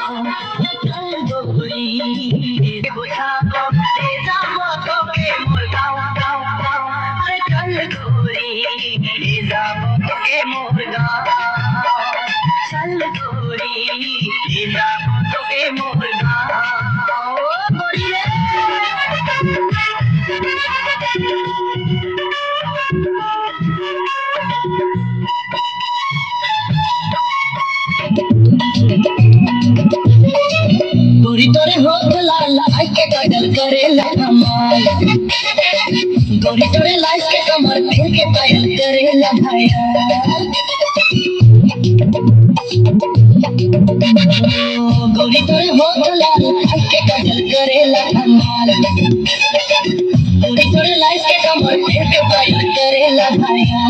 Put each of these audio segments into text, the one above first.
चल गोरी बुझा दो तेरा तो के मोर गाँव गाँव गाँव। अरे चल गोरी जाबो तो के मोर गाँव। चल गोरी जाबो तो के मोर गाँव। ओ गोरी रे गोरी तोरे होठ लाल आई के गजल करेला कमाल। गोरी तोरे लाइफ के कमर पहन के पायल करेला भाया। गोरी तोरे होठ लाल आई के गजल करेला कमाल। गोरी तोरे लाइफ के कमर पहन के पायल करेला भाया।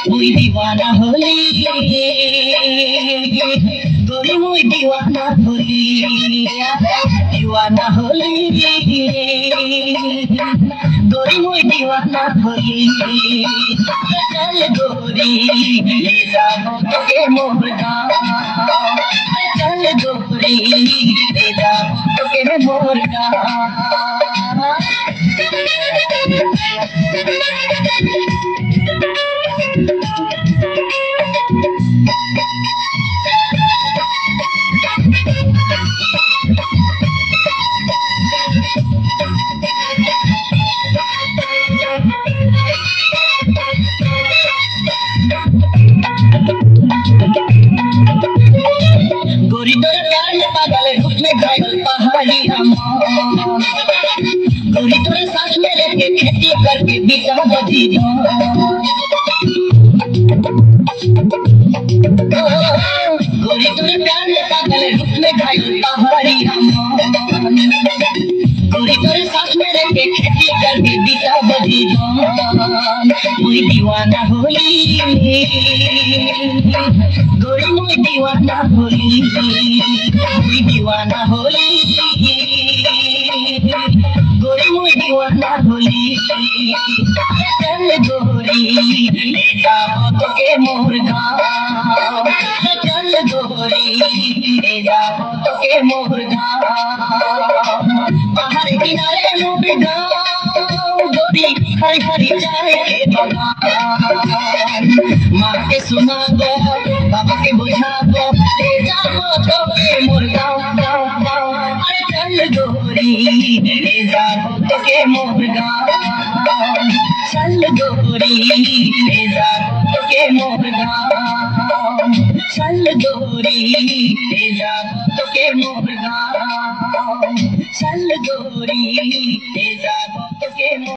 कोई दीवाना होली गोरी मुई दीवाना होली दीवाना होली गोरी मुई दीवाना होली। चल गोरी जाबो तो के मोर गाँव। चल गोरी जाबो तो के मोर गाँव। गोरी तोरे प्यार में पागल रूप में घायल पहाड़ी अमन। गोरी तोरे साथ में रह के खेती करके बिता बदी गोरी तोरे प्यार में पागल रूप में घायल पहाड़ी अमन। गोरी तोरे साथ में रह के खेती करके बिता बदी कोई दीवाना होली गोरी मुई दीवाना होली कोई दीवाना होली गोरी मुई दीवाना होली। चल गोरी जाबो तो के मोर गाँव। चल गोरी जाबो तो के मोर गाँव। पहाड़ किनारे मोर गाँव गोरी हरी हरी जाए के बगान। माँ के सुना दो बाबा के बुझा दो ले जाबो तो के मोर गाँव गाँव गाँव। अरे चल गोरी जाबो तो के मोर गाँव। चल गोरी जाबो तो के मोर गाँव। चल गोरी जाबो तो के मोर गाँव। चल गोरी जाबो तो के मोर